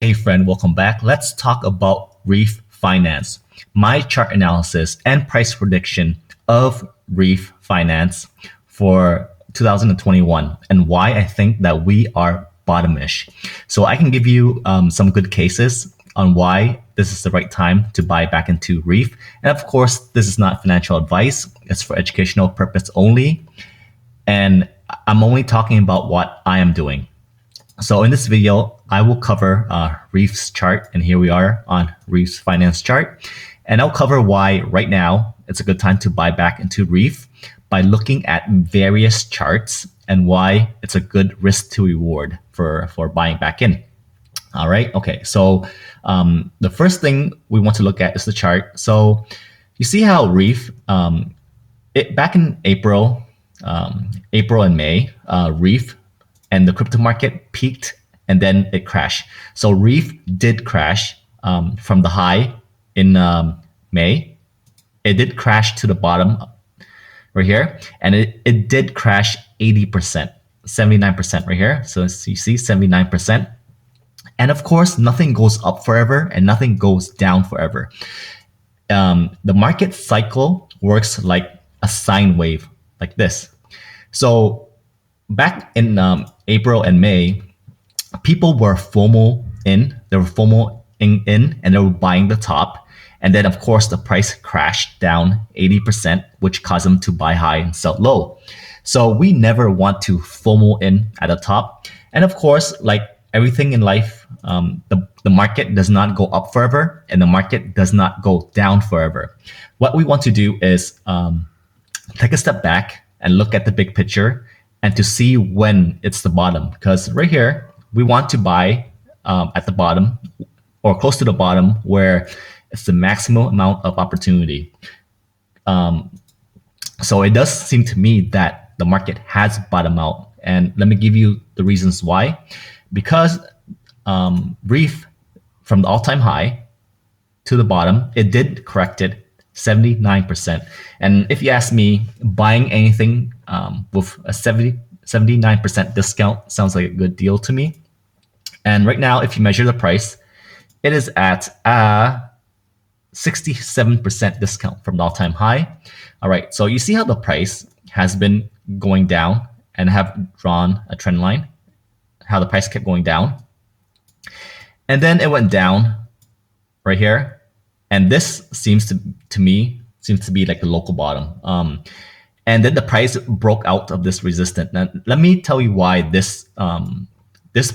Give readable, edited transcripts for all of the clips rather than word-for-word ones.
Hey friend, welcome back. Let's talk about Reef Finance, my chart analysis and price prediction of Reef Finance for 2021 and why I think that we are bottomish. So I can give you some good cases on why this is the right time to buy back into Reef. And of course, this is not financial advice. It's for educational purpose only. And I'm only talking about what I am doing. So in this video, I will cover Reef's chart, and here we are on Reef's finance chart. And I'll cover why right now it's a good time to buy back into Reef by looking at various charts and why it's a good risk to reward for buying back in. All right. Okay. So the first thing we want to look at is the chart. So you see how Reef, back in April and May, Reef and the crypto market peaked and then it crashed. So Reef did crash from the high in May. It did crash to the bottom right here, and it did crash 80%, 79% right here. So you see 79%. And of course, nothing goes up forever and nothing goes down forever. The market cycle works like a sine wave, like this. So back in April and May, people were FOMO in. They were FOMO in and they were buying the top. And then, of course, the price crashed down 80%, which caused them to buy high and sell low. So we never want to FOMO in at the top. And of course, like everything in life, the market does not go up forever and the market does not go down forever. What we want to do is take a step back and look at the big picture and to see when it's the bottom. Because right here, we want to buy at the bottom or close to the bottom where it's the maximum amount of opportunity. So it does seem to me that the market has bottomed out. And let me give you the reasons why. Because Reef, from the all-time high to the bottom, it did correct it 79%. And if you ask me, buying anything with a 79% discount sounds like a good deal to me. And right now, if you measure the price, it is at a 67% discount from the all-time high. All right, so you see how the price has been going down and have drawn a trend line, how the price kept going down. And then it went down right here. And this seems to be like the local bottom. And then the price broke out of this resistance. Now, let me tell you why this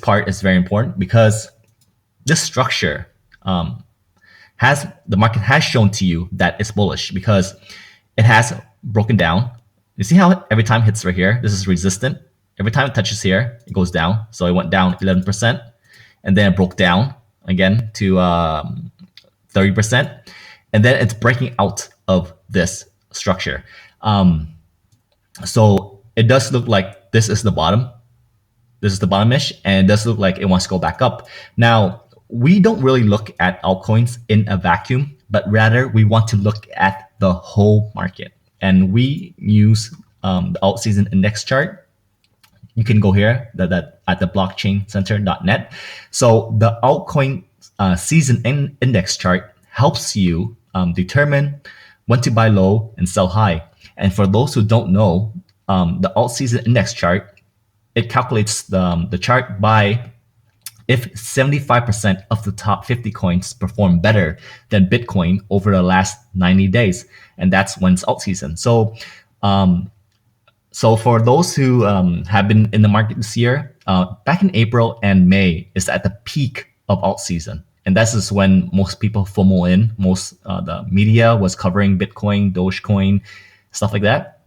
part is very important, because this structure the market has shown to you that it's bullish because it has broken down. You see how every time it hits right here, this is resistant. Every time it touches here, it goes down. So it went down 11%, and then it broke down again to 30%, and then it's breaking out of this structure. So it does look like this is the bottom. This is the bottomish, and it does look like it wants to go back up. Now, we don't really look at altcoins in a vacuum, but rather we want to look at the whole market. And we use the alt season index chart. You can go here at the blockchaincenter.net. So the altcoin season index chart helps you determine when to buy low and sell high. And for those who don't know, the alt season index chart, it calculates the chart by if 75% of the top 50 coins perform better than Bitcoin over the last 90 days. And that's when it's alt season. So for those who have been in the market this year, back in April and May is at the peak of alt season. And this is when most people FOMO in. Most the media was covering Bitcoin, Dogecoin, stuff like that.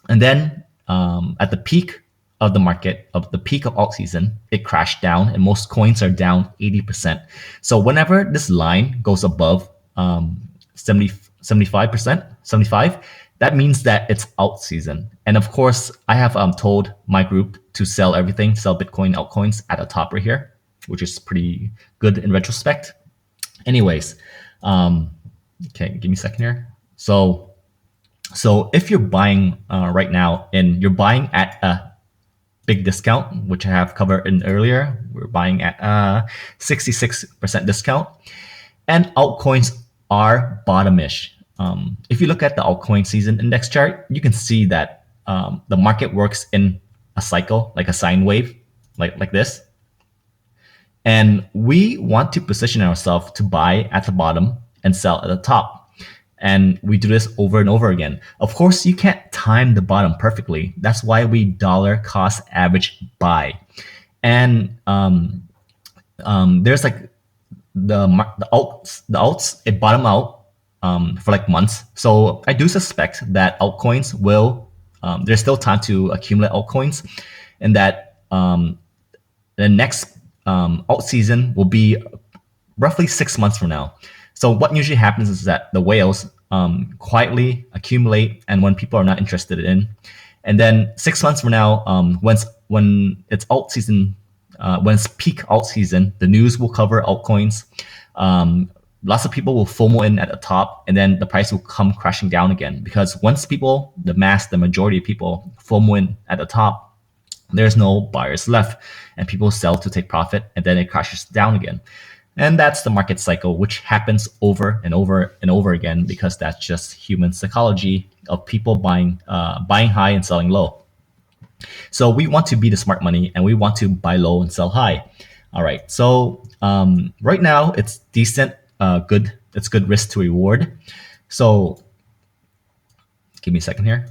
And then at the peak of the market, of the peak of alt season, it crashed down and most coins are down 80%. So whenever this line goes above 75%, that means that it's alt season. And of course, I have told my group to sell everything, sell Bitcoin, altcoins at the top right here, which is pretty good in retrospect. Anyways, okay, give me a second here. So if you're buying right now and you're buying at a big discount, which I have covered in earlier. We're buying at 66% discount. And altcoins are bottomish. If you look at the altcoin season index chart, you can see that the market works in a cycle, like a sine wave, like this. And we want to position ourselves to buy at the bottom and sell at the top. And we do this over and over again. Of course, you can't time the bottom perfectly. That's why we dollar cost average buy. And there's like the alts, it bottom out for like months. So I do suspect that altcoins will, there's still time to accumulate altcoins, and that the next alt season will be roughly 6 months from now. So what usually happens is that the whales quietly accumulate, and when people are not interested in, and then 6 months from now, when it's alt season, when it's peak alt season, the news will cover altcoins. Lots of people will FOMO in at the top, and then the price will come crashing down again. Because once people, the majority of people FOMO in at the top, there's no buyers left, and people sell to take profit, and then it crashes down again. And that's the market cycle, which happens over and over and over again, because that's just human psychology of people buying high and selling low. So we want to be the smart money, and we want to buy low and sell high. All right. So right now it's decent, good. It's good risk to reward. So give me a second here.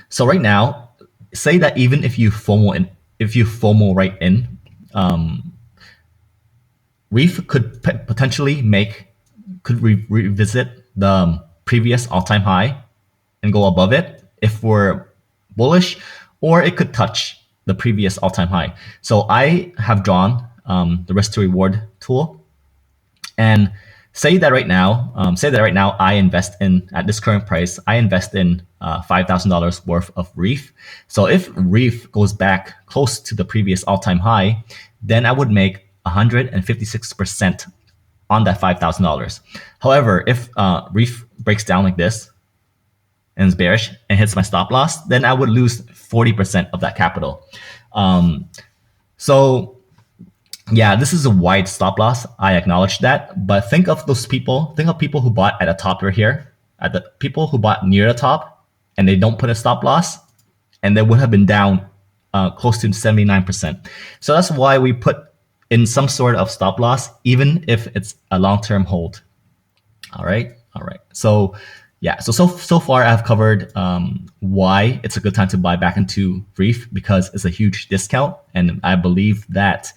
So right now, say that even if you FOMO right in, Reef could potentially revisit the previous all-time high and go above it if we're bullish, or it could touch the previous all-time high. So I have drawn the risk to reward tool, and say that right now I invest in, at this current price, I invest in $5,000 worth of Reef. So if Reef goes back close to the previous all-time high, then I would make 156% on that $5,000. However, if Reef breaks down like this and is bearish and hits my stop loss, then I would lose 40% of that capital. So yeah, this is a wide stop loss. I acknowledge that, but think of people who bought at the top right here, at the people who bought near the top, and they don't put a stop loss, and they would have been down close to 79%. So that's why we put in some sort of stop loss, even if it's a long-term hold. All right. So yeah, so far I've covered why it's a good time to buy back into Reef, because it's a huge discount, and I believe that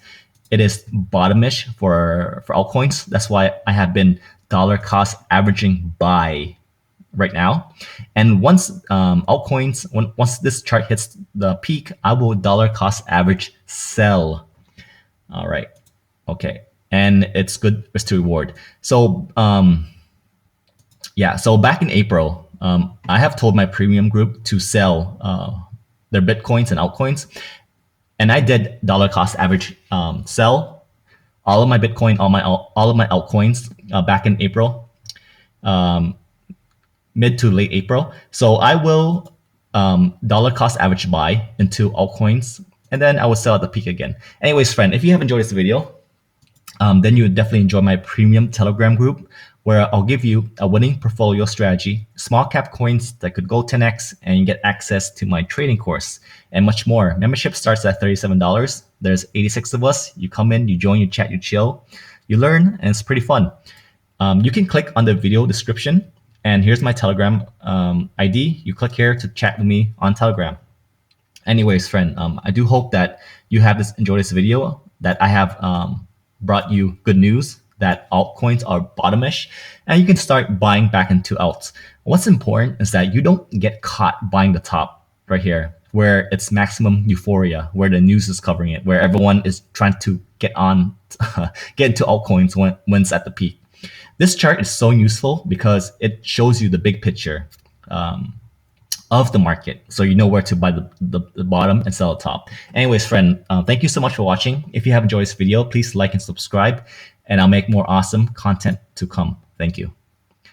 it is bottomish for altcoins. That's why I have been dollar cost averaging buy right now. And once altcoins, once this chart hits the peak, I will dollar cost average sell. All right. Okay. And it's good risk to reward. So yeah. So back in April, I have told my premium group to sell their Bitcoins and altcoins. And I did dollar cost average sell all of my Bitcoin, all of my altcoins back in April, mid to late April. So I will dollar cost average buy into altcoins, and then I will sell at the peak again. Anyways, friend, if you have enjoyed this video, then you would definitely enjoy my premium Telegram group, where I'll give you a winning portfolio strategy, small cap coins that could go 10x, and you get access to my trading course and much more. Membership starts at $37. There's 86 of us. You come in, you join, you chat, you chill, you learn, and it's pretty fun. You can click on the video description, and here's my Telegram ID. You click here to chat with me on Telegram. Anyways, friend, I do hope that you have enjoyed this video, that I have brought you good news, that altcoins are bottomish, and you can start buying back into alts. What's important is that you don't get caught buying the top right here, where it's maximum euphoria, where the news is covering it, where everyone is trying to get into altcoins when it's at the peak. This chart is so useful because it shows you the big picture of the market, so you know where to buy the bottom and sell the top. Anyways, friend, thank you so much for watching. If you have enjoyed this video, please like and subscribe, and I'll make more awesome content to come. Thank you.